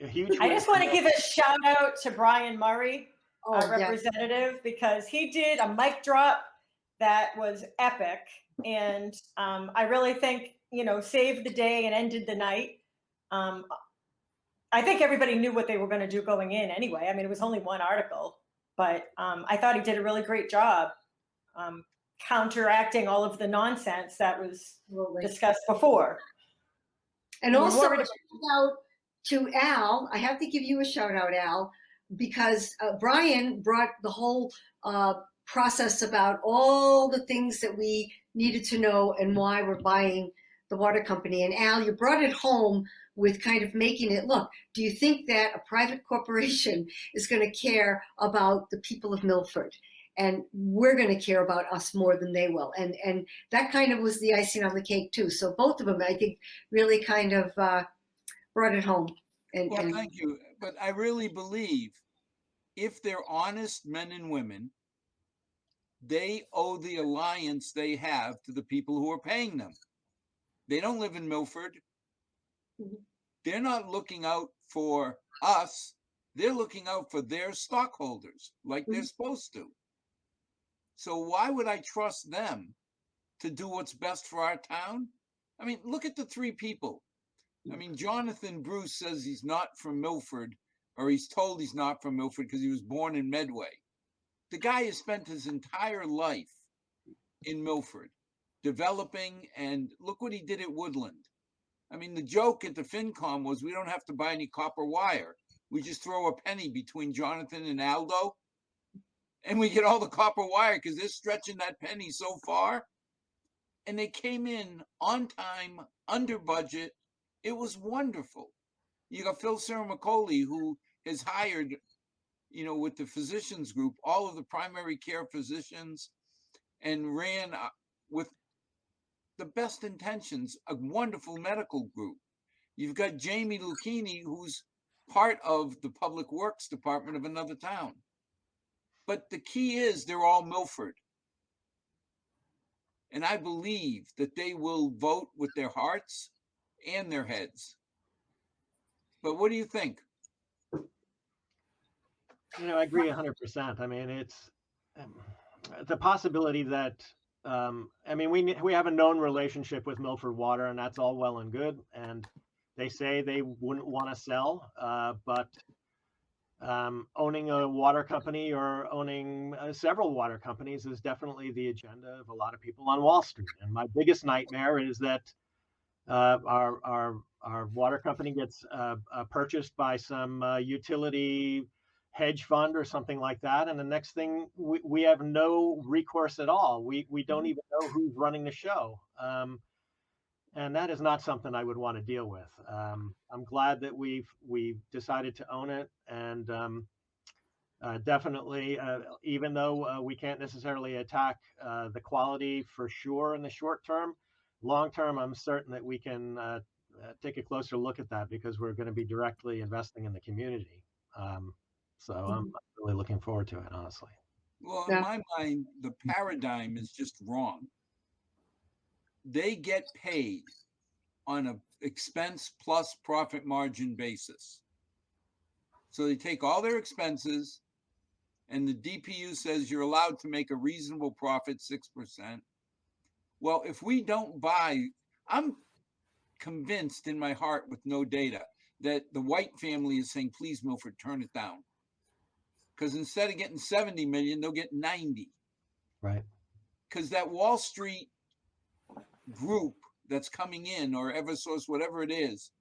Speaker 2: I just want to give a shout out to Brian Murray, our representative, because he did a mic drop that was epic. And I really think, saved the day and ended the night. I think everybody knew what they were going to do going in anyway. I mean, it was only one article, but I thought he did a really great job counteracting all of the nonsense that was discussed before.
Speaker 4: And also a shout out to Al. I have to give you a shout out, Al, because Brian brought the whole process about all the things that we needed to know and why we're buying the water company. And Al, you brought it home with kind of making it look. Do you think that a private corporation is going to care about the people of Milford? And we're going to care about us more than they will. And that kind of was the icing on the cake too. So both of them, I think, really kind of brought it home.
Speaker 1: Well, thank you. But I really believe if they're honest men and women, they owe the alliance they have to the people who are paying them. They don't live in Milford. They're not looking out for us. They're looking out for their stockholders like they're supposed to. So why would I trust them to do what's best for our town? I mean, look at the three people. I mean, Jonathan Bruce says he's not from Milford, or he's told he's not from Milford because he was born in Medway. The guy has spent his entire life in Milford developing, and look what he did at Woodland. I mean, the joke at the FinCom was we don't have to buy any copper wire. We just throw a penny between Jonathan and Aldo, and we get all the copper wire because they're stretching that penny so far. And they came in on time, under budget. It was wonderful. You got Phil Ciaramicoli, who has hired, with the physicians group, all of the primary care physicians, and ran with the best intentions, a wonderful medical group. You've got Jamie Lucchini, who's part of the public works department of another town. But the key is they're all Milford. And I believe that they will vote with their hearts and their heads. But what do you think?
Speaker 3: I agree 100%. I mean, it's the possibility that, we have a known relationship with Milford Water, and that's all well and good. And they say they wouldn't want to sell, but owning a water company or owning several water companies is definitely the agenda of a lot of people on Wall Street. And my biggest nightmare is that our water company gets purchased by some utility hedge fund or something like that, and the next thing we have no recourse at all. We don't even know who's running the show, and that is not something I would want to deal with. I'm glad that we've decided to own it, and definitely, even though we can't necessarily attack the quality for sure in the short term, long term, I'm certain that we can take a closer look at that because we're going to be directly investing in the community. So I'm really looking forward to it, honestly.
Speaker 1: Well, in my mind, the paradigm is just wrong. They get paid on a expense plus profit margin basis. So they take all their expenses, and the DPU says you're allowed to make a reasonable profit, 6%. Well, if we don't buy, I'm convinced in my heart with no data that the White family is saying, please, Milford, turn it down. Because instead of getting 70 million, they'll get 90.
Speaker 3: Right.
Speaker 1: Because that Wall Street group that's coming in, or Eversource, whatever it is,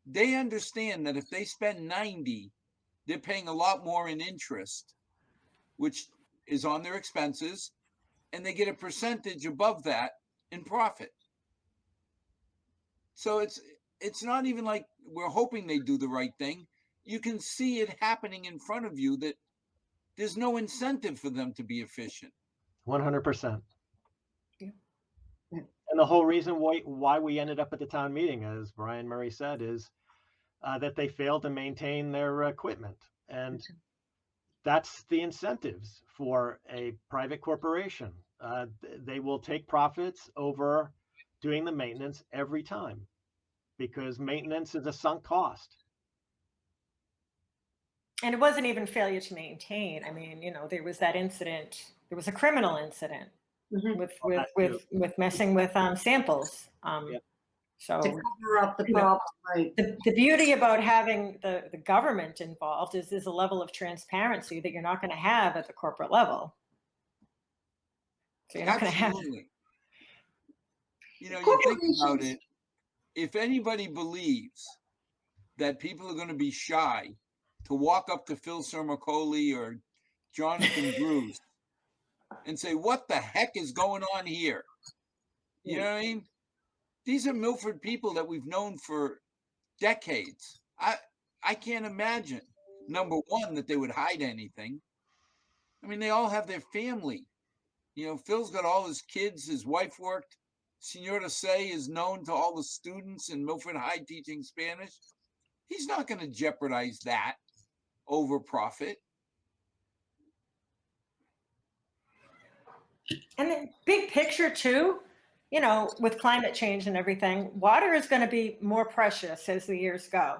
Speaker 1: they understand that if they spend 90, they're paying a lot more in interest, which is on their expenses, and they get a percentage above that in profit. So it's not even like we're hoping they do the right thing. You can see it happening in front of you that there's no incentive for them to be efficient.
Speaker 3: 100%.
Speaker 2: Yeah.
Speaker 3: And the whole reason why we ended up at the town meeting, as Brian Murray said, is that they failed to maintain their equipment. And that's the incentives for a private corporation. They will take profits over doing the maintenance every time because maintenance is a sunk cost.
Speaker 2: And it wasn't even failure to maintain. I mean, there was that incident. There was a criminal incident with messing with samples.
Speaker 3: Yeah.
Speaker 2: So
Speaker 4: To cover up the problem, right?
Speaker 2: the beauty about having the government involved is there's a level of transparency that you're not going to have at the corporate level. So you're not going to have.
Speaker 1: Absolutely. You think about it. If anybody believes that people are going to be shy to walk up to Phil Sermacoli or Jonathan Bruce and say, what the heck is going on here? You know what I mean? These are Milford people that we've known for decades. I can't imagine, number one, that they would hide anything. I mean, they all have their family. Phil's got all his kids. His wife worked. Senora Say is known to all the students in Milford High teaching Spanish. He's not going to jeopardize that over profit.
Speaker 2: And the big picture too, with climate change and everything, water is going to be more precious as the years go.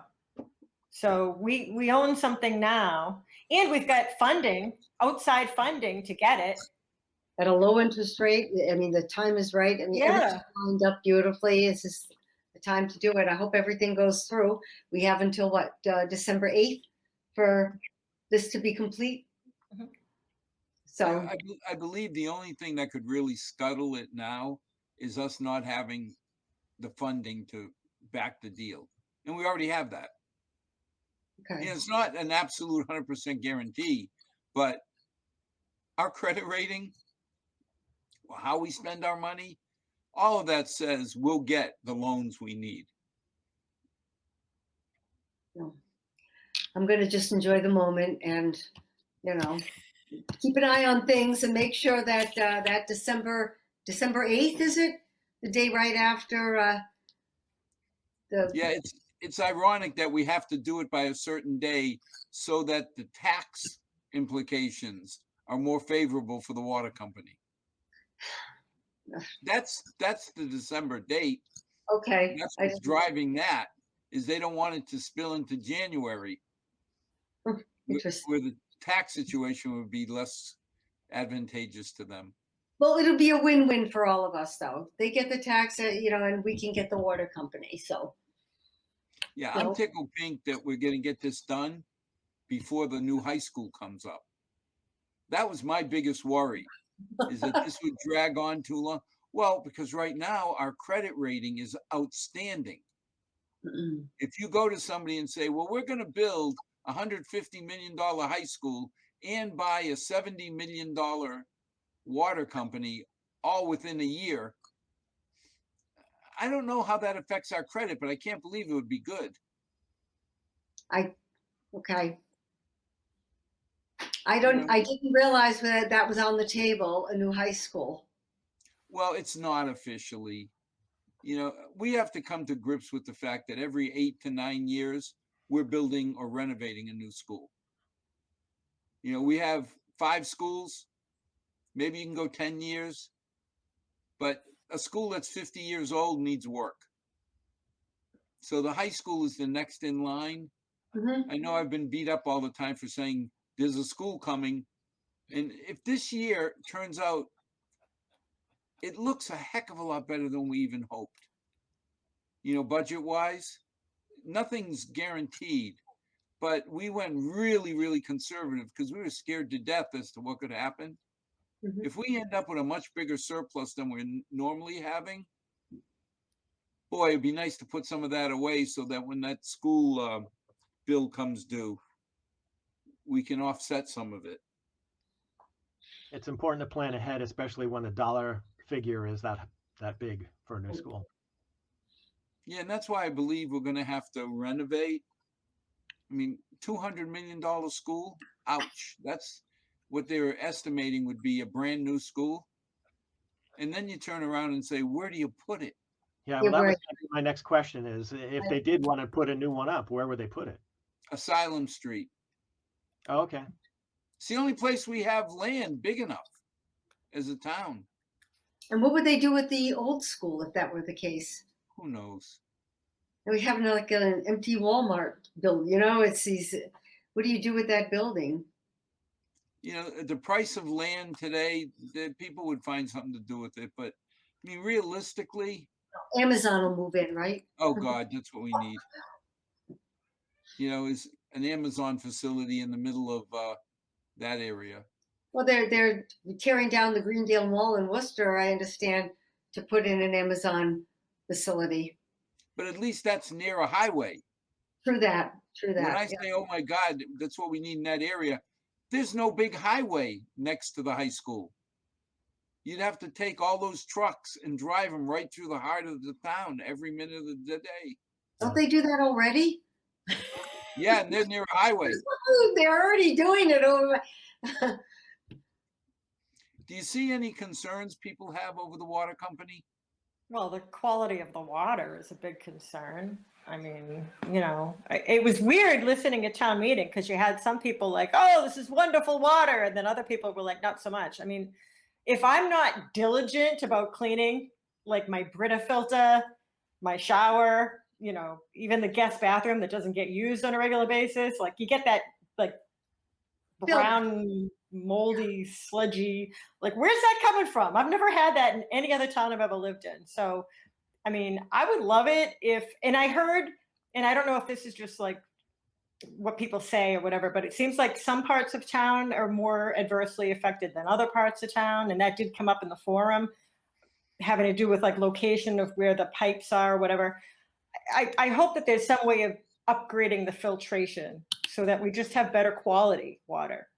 Speaker 2: So we own something now, and we've got funding, outside funding to get it.
Speaker 4: At a low interest rate. I mean, the time is right. I mean, everything's lined up beautifully. It's just the time to do it. I hope everything goes through. We have until December 8th for this to be complete.
Speaker 2: Mhm.
Speaker 4: So
Speaker 1: I believe the only thing that could really scuttle it now is us not having the funding to back the deal. And we already have that.
Speaker 4: okay.
Speaker 1: It's not an absolute 100% guarantee, but our credit rating, how we spend our money, all of that says we'll get the loans we need.
Speaker 4: I'm going to just enjoy the moment and, keep an eye on things and make sure that that December 8th, is it? The day right after
Speaker 1: Yeah, it's ironic that we have to do it by a certain day so that the tax implications are more favorable for the water company. That's the December date.
Speaker 4: Okay.
Speaker 1: That's what's driving that, is they don't want it to spill into January,
Speaker 4: Interesting.
Speaker 1: where the tax situation would be less advantageous to them.
Speaker 4: Well, it'll be a win-win for all of us, though. They get the tax, and we can get the water company. So.
Speaker 1: Yeah, I'm tickled pink that we're going to get this done before the new high school comes up. That was my biggest worry, is that this would drag on too long. Well, because right now our credit rating is outstanding. If you go to somebody and say, well, we're going to build $150 million high school and buy a $70 million water company all within a year, I don't know how that affects our credit, but I can't believe it would be good.
Speaker 4: Okay. I didn't realize that was on the table, a new high school.
Speaker 1: Well, it's not officially. You know, we have to come to grips with the fact that every 8 to 9 years, we're building or renovating a new school. You know, we have 5 schools, maybe you can go 10 years, but a school that's 50 years old needs work. So the high school is the next in line.
Speaker 4: Mhm.
Speaker 1: I know I've been beat up all the time for saying there's a school coming. And if this year turns out, it looks a heck of a lot better than we even hoped. You know, budget wise, nothing's guaranteed, but we went really, really conservative because we were scared to death as to what could happen.
Speaker 4: Mhm.
Speaker 1: If we end up with a much bigger surplus than we're normally having, boy, it'd be nice to put some of that away so that when that school bill comes due, we can offset some of it.
Speaker 3: It's important to plan ahead, especially when the dollar figure is that big for a new school.
Speaker 1: Yeah, and that's why I believe we're going to have to renovate. I mean, $200 million school, ouch. That's what they're estimating would be a brand new school. And then you turn around and say, where do you put it?
Speaker 3: Yeah,
Speaker 4: Yeah,
Speaker 3: well, that was
Speaker 4: right.
Speaker 3: gonna be my next question is if they did want to put a new one up, where would they put it?
Speaker 1: Asylum Street.
Speaker 3: Oh, okay.
Speaker 1: It's the only place we have land big enough as a town.
Speaker 4: And what would they do with the old school if that were the case?
Speaker 1: Who knows?
Speaker 4: And we have like an empty Walmart build, you know, it's these, what do you do with that building?
Speaker 1: You know, the price of land today, that people would find something to do with it. But I mean, realistically,
Speaker 4: Amazon will move in, right?
Speaker 1: oh God, that's what we need. You know, is an Amazon facility in the middle of that area.
Speaker 4: Well, they're tearing down the Greendale Mall in Worcester, I understand, to put in an Amazon facility.
Speaker 1: But at least that's near a highway.
Speaker 4: True that. True
Speaker 1: When
Speaker 4: that.
Speaker 1: I
Speaker 4: Yeah.
Speaker 1: say, oh my God, that's what we need in that area, there's no big highway next to the high school. You'd have to take all those trucks and drive them right through the heart of the town every minute of the day.
Speaker 4: Don't they do that already?
Speaker 1: Yeah, and they're near a highway.
Speaker 4: They're already doing it over.
Speaker 1: Do you see any concerns people have over the water company?
Speaker 2: Well, the quality of the water is a big concern. I mean, you know, it was weird listening at town meeting because you had some people like, oh, this is wonderful water. And then other people were like, not so much. I mean, if I'm not diligent about cleaning, like my Brita filter, my shower, you know, even the guest bathroom that doesn't get used on a regular basis, like you get that like brown, moldy, sludgy, like where's that coming from? I've never had that in any other town I've ever lived in. So, I mean, I would love it if, and I heard, and I don't know if this is just like what people say or whatever, but it seems like some parts of town are more adversely affected than other parts of town. And that did come up in the forum, having to do with like location of where the pipes are or whatever. I hope that there's some way of upgrading the filtration so that we just have better quality water.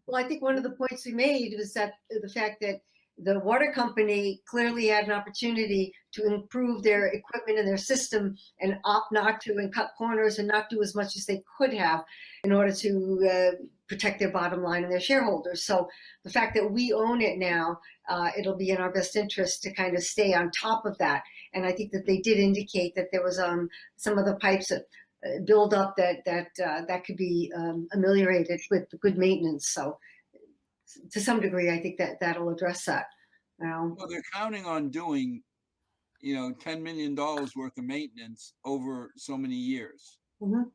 Speaker 4: Well, I think one of the points we made was that the fact that the water company clearly had an opportunity to improve their equipment and their system and opt not to and cut corners and not do as much as they could have in order to protect their bottom line and their shareholders. So the fact that we own it now, it'll be in our best interest to kind of stay on top of that. And I think that they did indicate that there was some of the pipes that build up that could be ameliorated with good maintenance. So to some degree, I think that that'll address that.
Speaker 1: Well, they're counting on doing, you know, $10 million worth of maintenance over so many years.
Speaker 4: Mhm.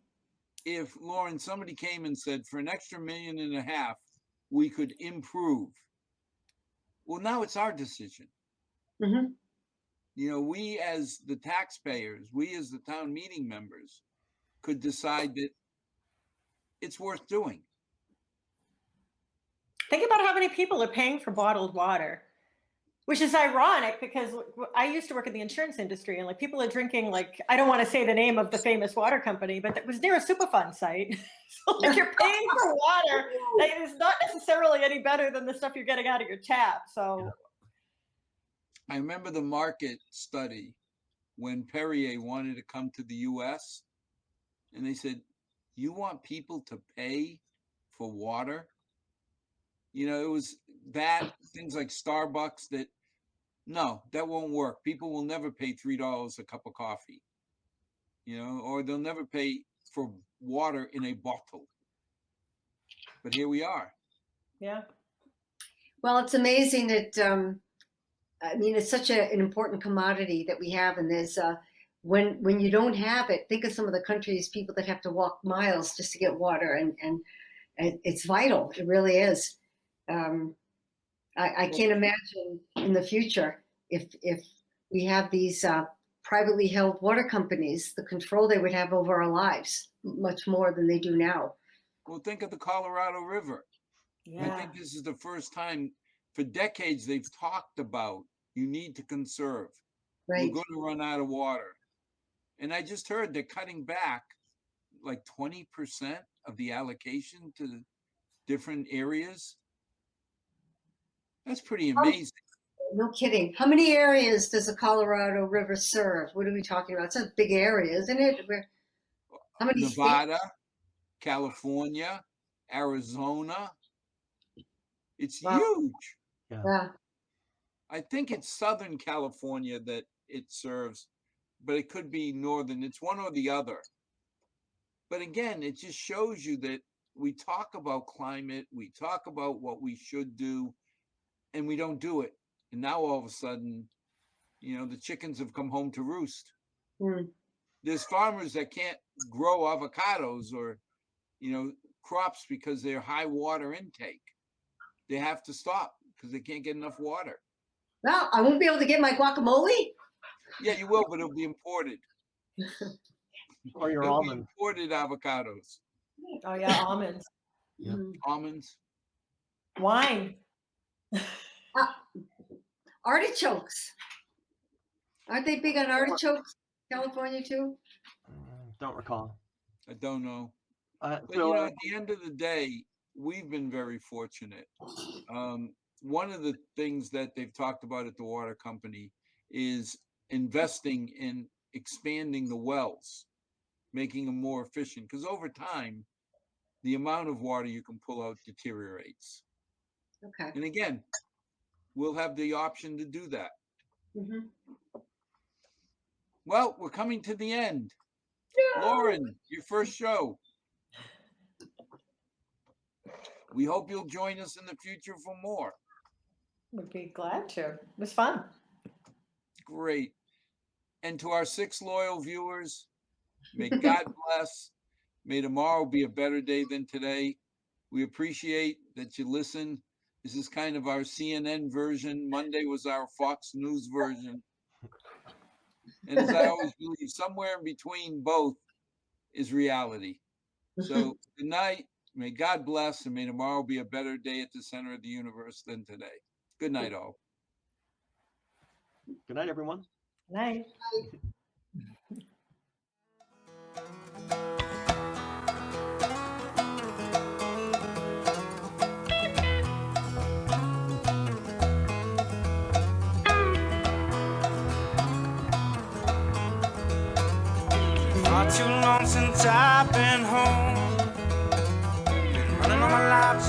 Speaker 1: If, Lauren, somebody came and said for an extra $1.5 million, we could improve. Well, now it's our decision.
Speaker 4: Mhm.
Speaker 1: You know, we as the taxpayers, we as the town meeting members could decide that it's worth doing.
Speaker 2: Think about how many people are paying for bottled water, which is ironic because I used to work in the insurance industry and like people are drinking, like, I don't want to say the name of the famous water company, but that was near a Superfund site. So like you're paying for water that is not necessarily any better than the stuff you're getting out of your tap. So
Speaker 1: I remember the market study when Perrier wanted to come to the US and they said, you want people to pay for water? You know, it was that, things like Starbucks that No, that won't work. People will never pay $3 a cup of coffee, or they'll never pay for water in a bottle. But here we are.
Speaker 2: Yeah.
Speaker 4: Well, it's amazing that, I mean, it's such an important commodity that we have. And there's, when you don't have it, think of some of the countries, people that have to walk miles just to get water. And it's vital. It really is. I can't imagine in the future if we have these privately held water companies, the control they would have over our lives much more than they do now.
Speaker 1: Well, think of the Colorado River. I
Speaker 2: Yeah.
Speaker 1: think this is the first time for decades they've talked about you need to conserve.
Speaker 4: Right.
Speaker 1: We're going to run out of water. And I just heard they're cutting back like 20% of the allocation to different areas. That's pretty amazing.
Speaker 4: No kidding. How many areas does the Colorado River serve? What are we talking about? It's a big area, isn't it? How many states?
Speaker 1: Nevada, California, Arizona. It's
Speaker 4: Wow.
Speaker 1: huge.
Speaker 4: Yeah.
Speaker 1: I think it's Southern California that it serves, but it could be Northern. It's one or the other. But again, it just shows you that we talk about climate, we talk about what we should do, and we don't do it. And now all of a sudden, the chickens have come home to roost.
Speaker 4: Mm.
Speaker 1: There's farmers that can't grow avocados or, crops because they're high water intake. They have to stop because they can't get enough water.
Speaker 4: Well, I won't be able to get my guacamole.
Speaker 1: Yeah, you will, but it'll be imported.
Speaker 3: Or your
Speaker 1: It'll be
Speaker 3: almond.
Speaker 1: imported avocados.
Speaker 2: Oh yeah, almonds,
Speaker 3: Yeah.
Speaker 4: Mm.
Speaker 1: Almonds.
Speaker 2: wine.
Speaker 4: Artichokes. Aren't they big on artichokes? California too?
Speaker 3: Don't recall.
Speaker 1: I don't know. But
Speaker 3: So,
Speaker 1: at the end of the day, we've been very fortunate. One of the things that they've talked about at the water company is investing in expanding the wells, making them more efficient. Because over time, the amount of water you can pull out deteriorates.
Speaker 4: Okay.
Speaker 1: And again, we'll have the option to do that.
Speaker 4: Mhm.
Speaker 1: Well, we're coming to the end. Lauren, your first show. We hope you'll join us in the future for more.
Speaker 2: Would be glad to. It was fun.
Speaker 1: Great. And to our 6 loyal viewers, may God bless. May tomorrow be a better day than today. We appreciate that you listen. This is kind of our CNN version. Monday was our Fox News version. And as I always believe, somewhere in between both is reality. So good night. May God bless, and may tomorrow be a better day at the center of the universe than today. Good night, all.
Speaker 3: good night, everyone.
Speaker 2: Night.
Speaker 5: Not too long since I've been home. Been running all my life